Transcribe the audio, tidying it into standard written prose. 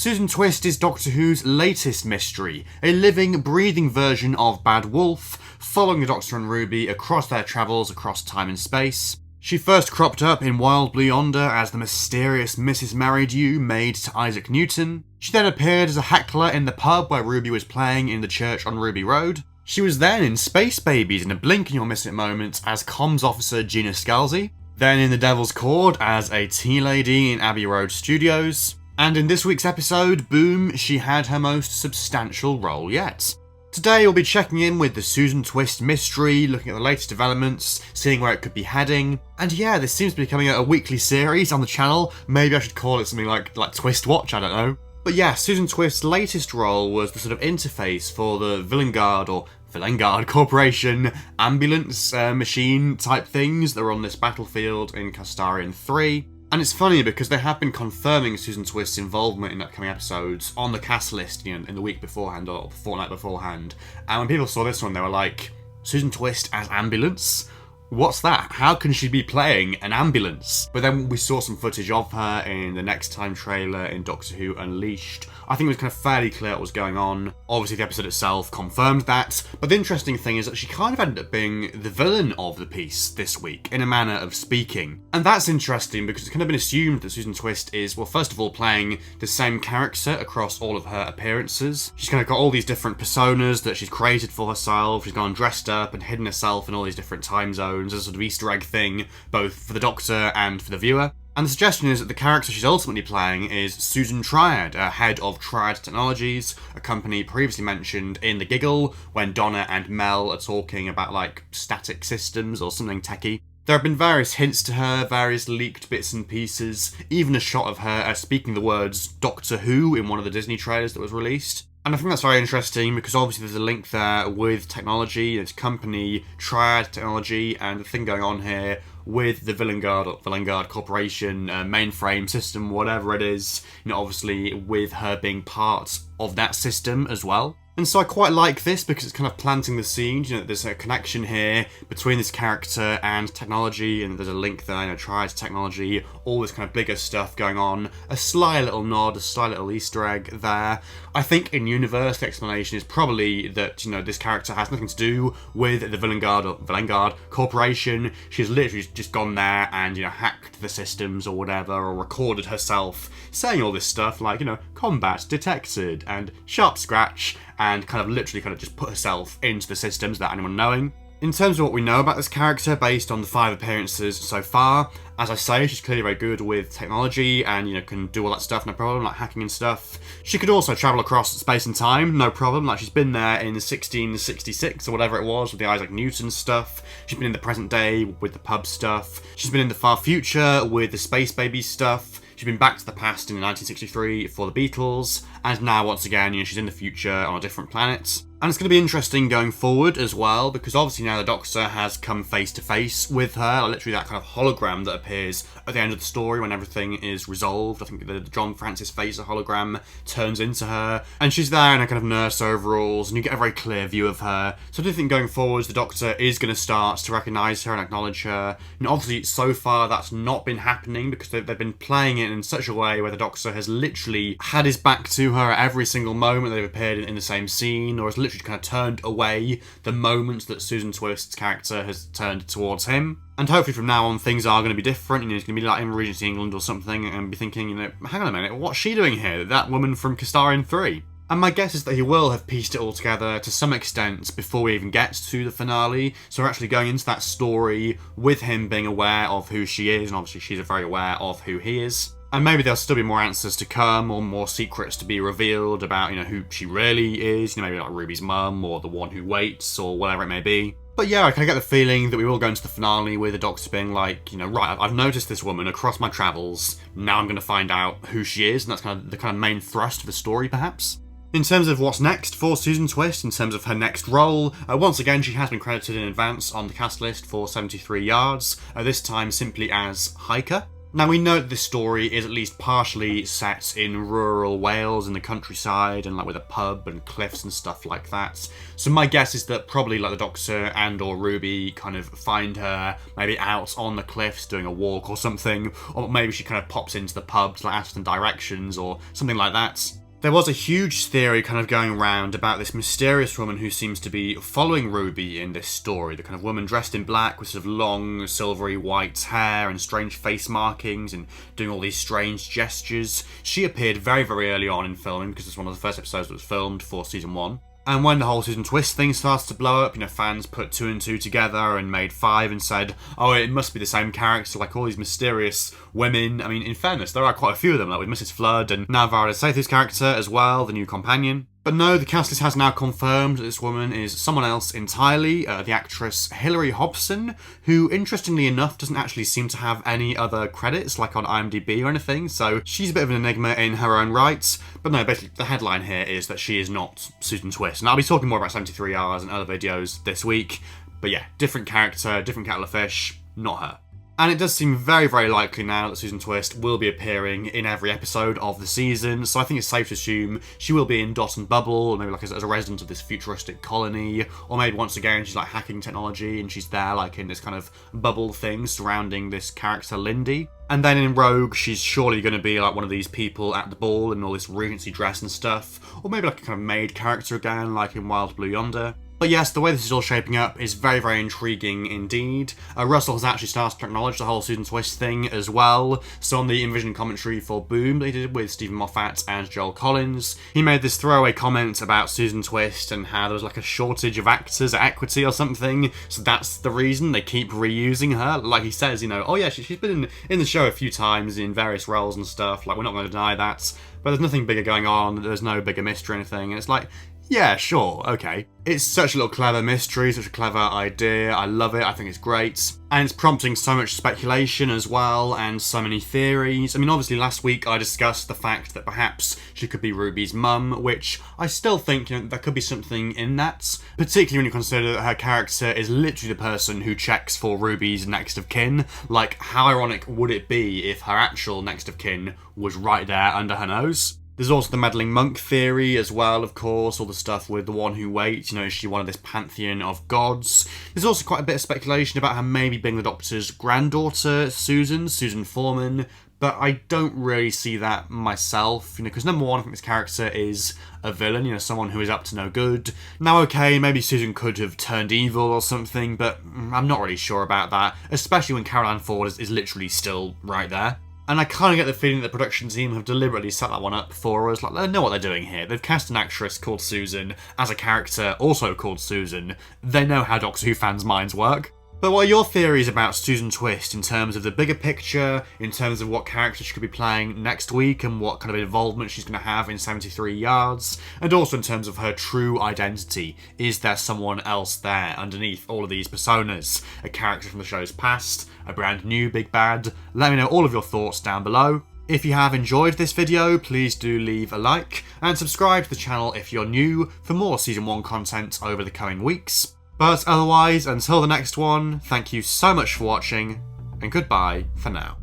Susan Twist is Doctor Who's latest mystery, a living, breathing version of Bad Wolf, following the Doctor and Ruby across their travels across time and space. She first cropped up in Wild Blue Yonder as the mysterious Mrs. Married You maid to Isaac Newton. She then appeared as a heckler in the pub where Ruby was playing in the church on Ruby Road. She was then in Space Babies in a blink and you'll miss it moment as comms officer Gina Scalzi. Then in The Devil's Cord as a tea lady in Abbey Road Studios. And in this week's episode, boom, she had her most substantial role yet. Today we'll be checking in with the Susan Twist mystery, looking at the latest developments, seeing where it could be heading. And yeah, this seems to be becoming a weekly series on the channel. Maybe I should call it something like Twist Watch, I don't know. But yeah, Susan Twist's latest role was the sort of interface for the Vilengard Corporation ambulance machine type things that were on this battlefield in Castarian 3. And it's funny because they have been confirming Susan Twist's involvement in upcoming episodes on the cast list, in the week beforehand or the fortnight beforehand. And when people saw this one, they were like, Susan Twist as ambulance? What's that? How can she be playing an ambulance? But then we saw some footage of her in the Next Time trailer in Doctor Who Unleashed. I think it was kind of fairly clear what was going on. Obviously the episode itself confirmed that, but the interesting thing is that she kind of ended up being the villain of the piece this week, in a manner of speaking. And that's interesting because it's kind of been assumed that Susan Twist is, well, first of all, playing the same character across all of her appearances. She's kind of got all these different personas that she's created for herself. She's gone dressed up and hidden herself in all these different time zones as a sort of Easter egg thing, both for the Doctor and for the viewer. And the suggestion is that the character she's ultimately playing is Susan Triad, head of Triad Technologies, a company previously mentioned in The Giggle, when Donna and Mel are talking about, static systems or something techie. There have been various hints to her, various leaked bits and pieces, even a shot of her speaking the words Doctor Who in one of the Disney trailers that was released. And I think that's very interesting because obviously there's a link there with technology, this company, Triad Technology, and the thing going on here with the Vilengard Corporation mainframe system, whatever it is, obviously with her being part of that system as well. And so I quite like this because it's kind of planting the seed, there's a connection here between this character and technology, and there's a link there, Triad Technology, all this kind of bigger stuff going on. A sly little nod, a sly little Easter egg there. I think in universe the explanation is probably that, this character has nothing to do with the Vilengard Corporation. She's literally just gone there and, hacked the systems or whatever, or recorded herself saying all this stuff like, combat detected and sharp scratch, and kind of literally just put herself into the systems without anyone knowing. In terms of what we know about this character, based on the 5 appearances so far, as I say, she's clearly very good with technology and, can do all that stuff, no problem, like hacking and stuff. She could also travel across space and time, no problem, she's been there in 1666 or whatever it was with the Isaac Newton stuff. She's been in the present day with the pub stuff. She's been in the far future with the Space Babies stuff. She's been back to the past in 1963 for the Beatles, and now once again, she's in the future on a different planet. And it's going to be interesting going forward as well, because obviously now the Doctor has come face to face with her, literally that kind of hologram that appears at the end of the story when everything is resolved. I think the John Francis Phaser hologram turns into her, and she's there in her kind of nurse overalls, and you get a very clear view of her. So I do think going forwards, the Doctor is going to start to recognise her and acknowledge her. And obviously, so far, that's not been happening because they've been playing it in such a way where the Doctor has literally had his back to her at every single moment they've appeared in the same scene, or has literally kind of turned away the moment that Susan Twist's character has turned towards him. And hopefully from now on things are going to be different, it's going to be like in Regency England or something, and be thinking, hang on a minute, what's she doing here? That woman from Castarian 3. And my guess is that he will have pieced it all together to some extent before we even get to the finale. So we're actually going into that story with him being aware of who she is, and obviously she's very aware of who he is. And maybe there'll still be more answers to come, or more secrets to be revealed about, who she really is, maybe like Ruby's mum, or the one who waits, or whatever it may be. But yeah, I kind of get the feeling that we will go into the finale with the Doctor being like, right, I've noticed this woman across my travels, now I'm going to find out who she is, and that's kind of the main thrust of the story, perhaps. In terms of what's next for Susan Twist, in terms of her next role, once again she has been credited in advance on the cast list for 73 yards, this time simply as Hiker. Now, we know that this story is at least partially set in rural Wales, in the countryside, and like with a pub and cliffs and stuff like that. So my guess is that probably like the Doctor and or Ruby kind of find her maybe out on the cliffs doing a walk or something, or maybe she kind of pops into the pub to like ask them directions or something like that. There was a huge theory kind of going around about this mysterious woman who seems to be following Ruby in this story. The kind of woman dressed in black with sort of long, silvery white hair and strange face markings and doing all these strange gestures. She appeared very, very early on in filming because it's one of the first episodes that was filmed for season 1. And when the whole Susan Twist thing starts to blow up, fans put 2 and 2 together and made 5 and said, oh, it must be the same character, like all these mysterious women. I mean, in fairness, there are quite a few of them, like with Mrs. Flood and now Varda Sethu's character as well, the new companion. But no, the cast list has now confirmed that this woman is someone else entirely, the actress Hilary Hobson, who, interestingly enough, doesn't actually seem to have any other credits, like on IMDb or anything, so she's a bit of an enigma in her own right. But no, basically, the headline here is that she is not Susan Twist. And I'll be talking more about 73 Hours and other videos this week, but yeah, different character, different kettle of fish, not her. And it does seem very, very likely now that Susan Twist will be appearing in every episode of the season, so I think it's safe to assume she will be in Dot and Bubble, or maybe like as a resident of this futuristic colony, or maybe once again she's like hacking technology and she's there like in this kind of bubble thing surrounding this character Lindy. And then in Rogue, she's surely going to be like one of these people at the ball in all this Regency dress and stuff, or maybe like a kind of maid character again, like in Wild Blue Yonder. But yes, the way this is all shaping up is very, very intriguing indeed. Russell has actually started to acknowledge the whole Susan Twist thing as well. So on the Invision commentary for Boom they did with Stephen Moffat and Joel Collins, he made this throwaway comment about Susan Twist and how there was like a shortage of actors at Equity or something. So that's the reason they keep reusing her. Like he says, oh yeah, she's been in the show a few times in various roles and stuff. Like, we're not going to deny that. But there's nothing bigger going on. There's no bigger mystery or anything. And it's like, yeah, sure, okay. It's such a little clever mystery, such a clever idea. I love it. I think it's great. And it's prompting so much speculation as well, and so many theories. I mean, obviously last week I discussed the fact that perhaps she could be Ruby's mum, which I still think, there could be something in that. Particularly when you consider that her character is literally the person who checks for Ruby's next of kin. Like, how ironic would it be if her actual next of kin was right there under her nose? There's also the meddling monk theory as well, of course, all the stuff with the one who waits, is she one of this pantheon of gods? There's also quite a bit of speculation about her maybe being the Doctor's granddaughter, Susan Foreman, but I don't really see that myself, because number one, I think this character is a villain, someone who is up to no good. Now, okay, maybe Susan could have turned evil or something, but I'm not really sure about that, especially when Caroline Ford is literally still right there. And I kind of get the feeling that the production team have deliberately set that one up for us. Like, they know what they're doing here. They've cast an actress called Susan as a character also called Susan. They know how Doctor Who fans' minds work. But what are your theories about Susan Twist in terms of the bigger picture, in terms of what character she could be playing next week and what kind of involvement she's going to have in 73 Yards, and also in terms of her true identity? Is there someone else there underneath all of these personas? A character from the show's past? A brand new big bad? Let me know all of your thoughts down below. If you have enjoyed this video, please do leave a like, and subscribe to the channel if you're new for more Season 1 content over the coming weeks. But otherwise, until the next one, thank you so much for watching, and goodbye for now.